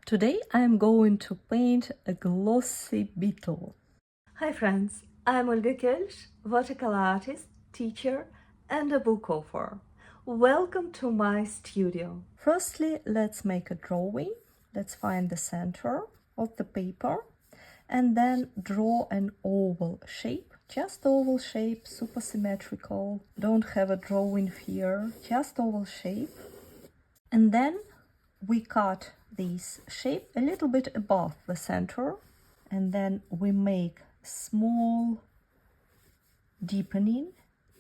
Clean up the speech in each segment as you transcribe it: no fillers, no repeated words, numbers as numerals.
Today I'm going to paint a glossy beetle. Hi friends, I'm Olga Koelsch, watercolor artist, teacher and a book author. Welcome to my studio. Firstly, let's make a drawing. Let's find the center of the paper and then draw an oval shape. Just oval shape, super symmetrical. Don't have a drawing here, just oval shape. And then we cut this shape a little bit above the center, and then we make small deepening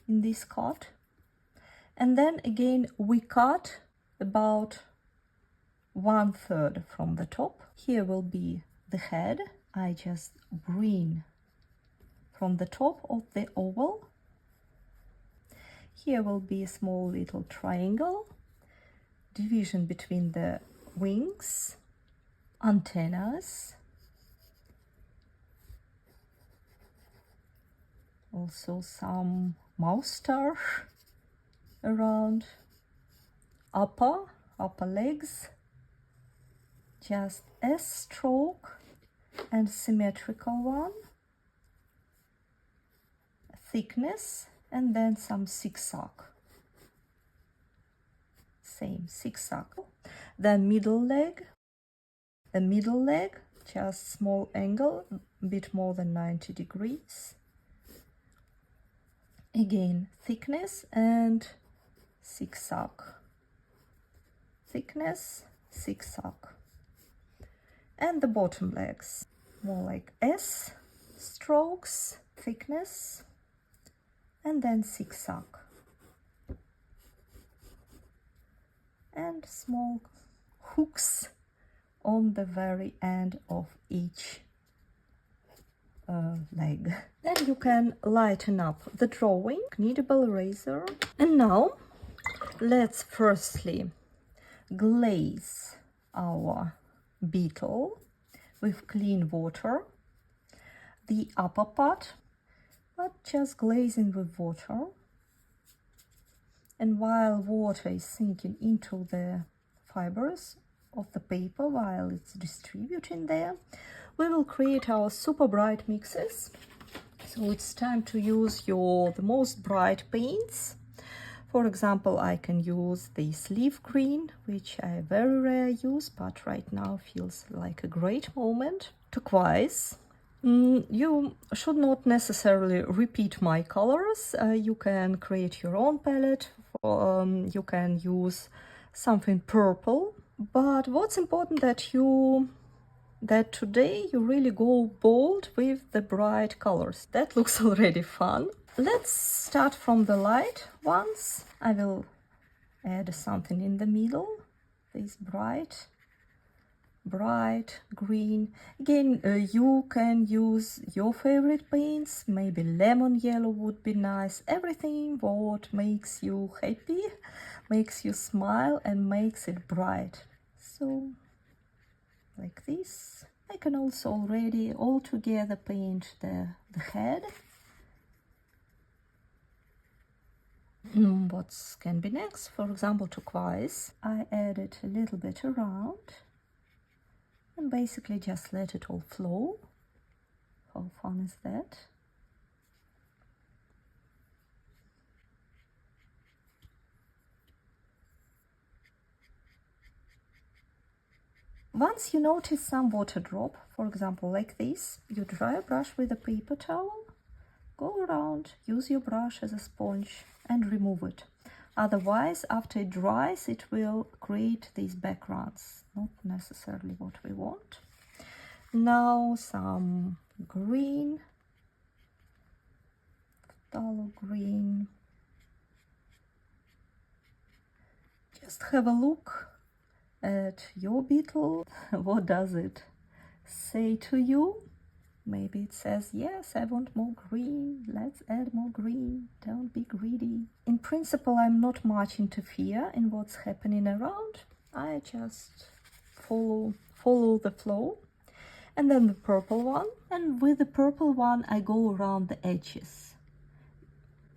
in this cut, and then again we cut about 1/3 from the top. Here will be the head. I just bring from the top of the oval. Here will be a small little triangle, division between the wings, antennas, also some moustache around, upper legs, just a stroke and symmetrical one, thickness, and then some zigzag. Same zigzag. Then middle leg, a middle leg, just small angle, a bit more than 90 degrees. Again, thickness and zigzag. Thickness, zigzag. And the bottom legs, more like S strokes, thickness, and then zigzag. And small hooks on the very end of each leg. Then you can lighten up the drawing, kneadable eraser. And now let's firstly glaze our beetle with clean water. The upper part, but just glazing with water. And while water is sinking into the fibers of the paper, while it's distributing there, we will create our super bright mixes. So it's time to use the most bright paints. For example, I can use this leaf green, which I very rarely use, but right now feels like a great moment. Turquoise. You should not necessarily repeat my colors. You can create your own palette. You can use something purple, but what's important that today you really go bold with the bright colors. That looks already fun. Let's start from the light ones. I will add something in the middle, this bright green. Again, you can use your favorite paints. Maybe lemon yellow would be nice. Everything what makes you happy, makes you smile and makes it bright. So like this. I can also already all together paint the head. What can be next? For example, turquoise. I added a little bit around and basically just let it all flow. How fun is that? Once you notice some water drop, for example like this, you dry a brush with a paper towel, go around, use your brush as a sponge and remove it. Otherwise, after it dries, it will create these backgrounds, not necessarily what we want. Now some green, phthalo green. Just have a look at your beetle. What does it say to you? Maybe it says, yes, I want more green, let's add more green, don't be greedy. In principle, I'm not much interfere in what's happening around. I just follow the flow. And then the purple one. And with the purple one, I go around the edges.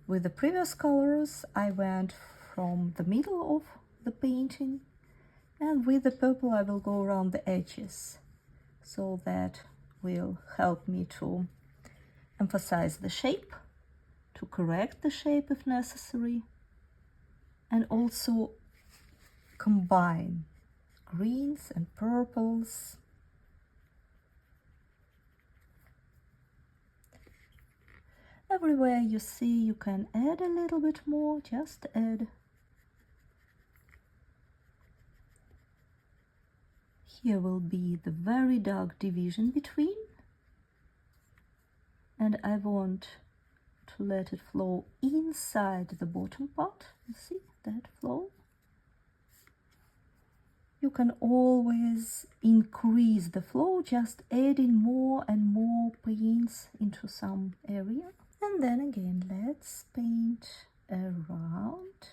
With the previous colors, I went from the middle of the painting And with the purple I will go around the edges, so that will help me to emphasize the shape, to correct the shape if necessary, and also combine greens and purples. Everywhere you see you can add a little bit more, just add. Here will be the very dark division between, and I want to let it flow inside the bottom part. You see that flow? You can always increase the flow, just adding more and more paints into some area. And then again, let's paint around.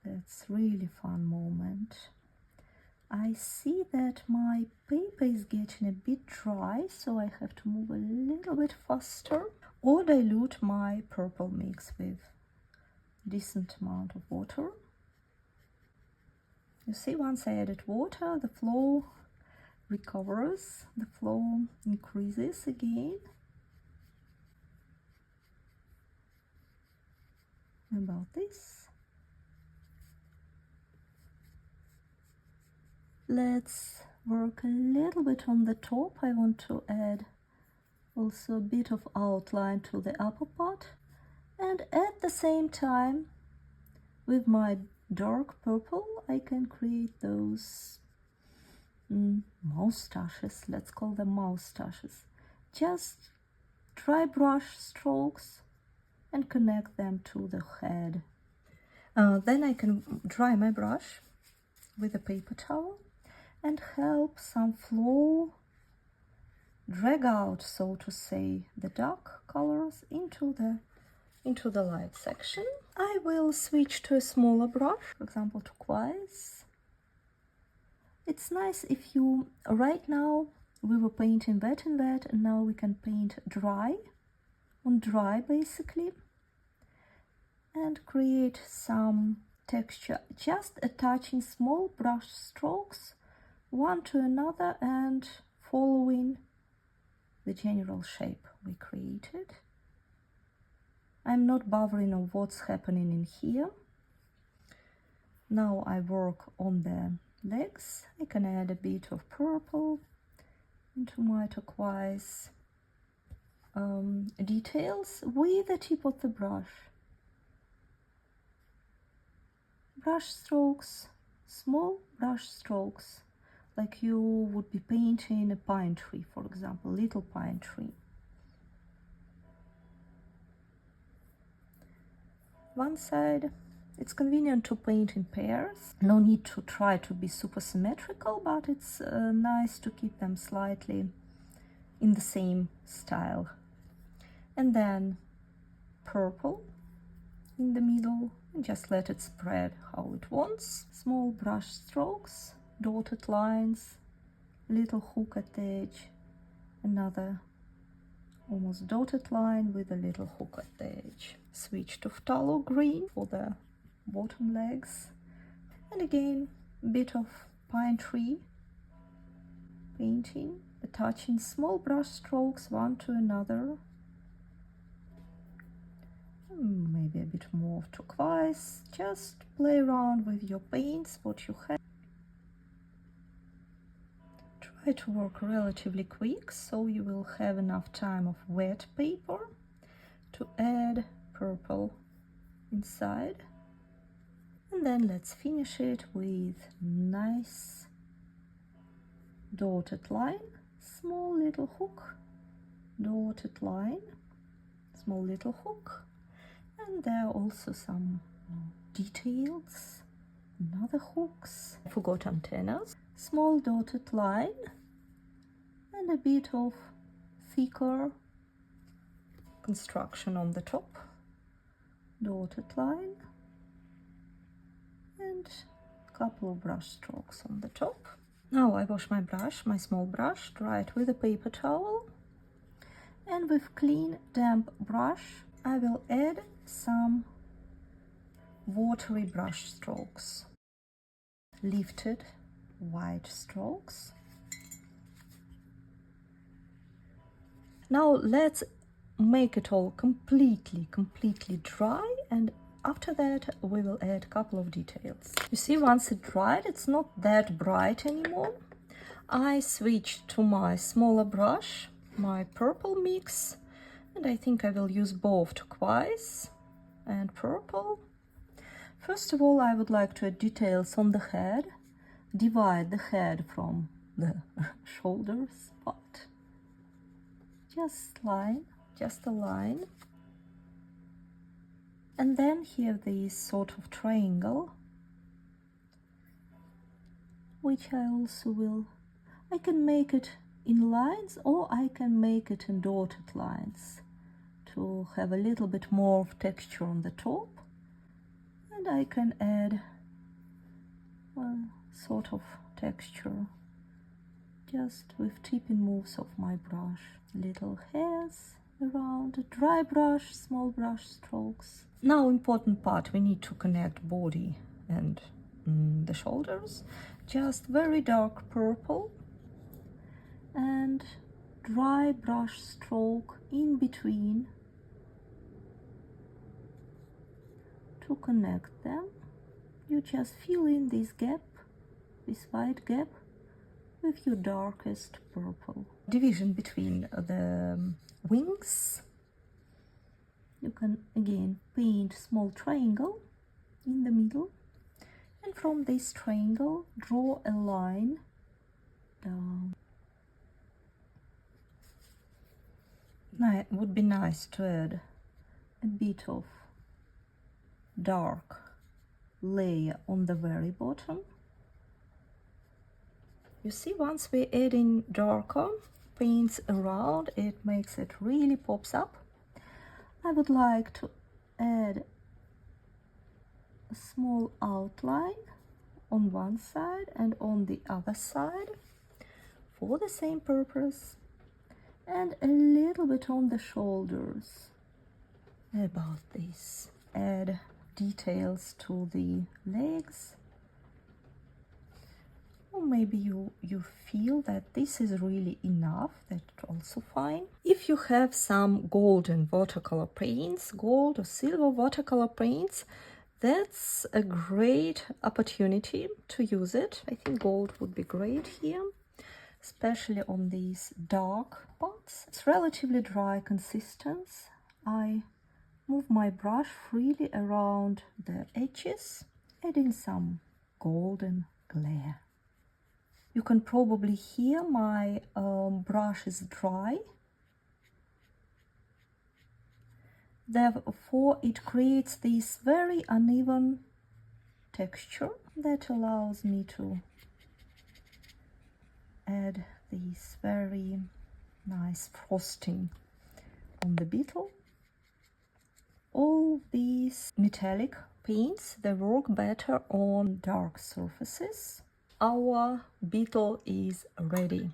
That's really fun moment. I see that my paper is getting a bit dry, so I have to move a little bit faster or dilute my purple mix with a decent amount of water. You see, once I added water, the flow recovers, the flow increases again. About this. Let's work a little bit on the top. I want to add also a bit of outline to the upper part, and at the same time with my dark purple I can create those moustaches, let's call them moustaches. Just dry brush strokes and connect them to the head. Then I can dry my brush with a paper towel and help some flow drag out, so to say, the dark colors into the light section. I will switch to a smaller brush, for example turquoise. It's nice if you, right now we were painting wet and wet, and now we can paint dry on dry basically, and create some texture, just attaching small brush strokes one to another and following the general shape we created. I'm not bothering on what's happening in here. Now I work on the legs. I can add a bit of purple into my turquoise details with the tip of the brush. Brush strokes, small brush strokes, like you would be painting a pine tree, for example, little pine tree. One side, it's convenient to paint in pairs. No need to try to be super symmetrical, but it's nice to keep them slightly in the same style. And then purple in the middle, and just let it spread how it wants. Small brush strokes, dotted lines, little hook at the edge, another almost dotted line with a little hook at the edge. Switch to phthalo green for the bottom legs, and again a bit of pine tree painting, attaching small brush strokes one to another. Maybe a bit more of turquoise. Just play around with your paints, what you have. Try to work relatively quick, so you will have enough time of wet paper to add purple inside. And then let's finish it with nice dotted line, small little hook, dotted line, small little hook. And there are also some details, another hooks. I forgot antennas. Small dotted line and a bit of thicker construction on the top. Dotted line and a couple of brush strokes on the top. Now I wash my brush, my small brush, dry it with a paper towel, and with clean damp brush I will add some watery brush strokes. lifted white strokes. Now let's make it all completely dry, and after that we will add a couple of details. You see, once it dried, it's not that bright anymore. I switched to my smaller brush, my purple mix, and I think I will use both turquoise and purple. First of all, I would like to add details on the head, divide the head from the shoulders part. Just a line. And then here this sort of triangle, which I also will, I can make it in lines or I can make it in dotted lines to have a little bit more of texture on the top. And I can add a sort of texture just with tipping moves of my brush. Little hairs around, a dry brush, small brush strokes. Now important part, we need to connect body and the shoulders. Just very dark purple and dry brush stroke in between to connect them. You just fill in this gap, this white gap, with your darkest purple. Division between the wings. You can again paint small triangle in the middle, and from this triangle draw a line down. Now it would be nice to add a bit of dark layer on the very bottom. You see, once we're adding darker paints around, it makes it really pops up. I would like to add a small outline on one side and on the other side for the same purpose, and a little bit on the shoulders about this. Add details to the legs. Or maybe you feel that this is really enough, that's also fine. If you have some golden watercolor paints, gold or silver watercolor paints, that's a great opportunity to use it. I think gold would be great here, especially on these dark parts. It's relatively dry consistency. I move my brush freely around the edges, adding some golden glare. You can probably hear my brush is dry. Therefore, it creates this very uneven texture that allows me to add this very nice frosting on the beetle. All these metallic paints, they work better on dark surfaces. Our beetle is ready.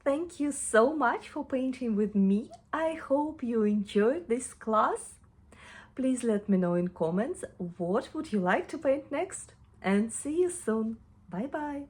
Thank you so much for painting with me. I hope you enjoyed this class. Please let me know in comments what would you like to paint next, and see you soon. Bye bye.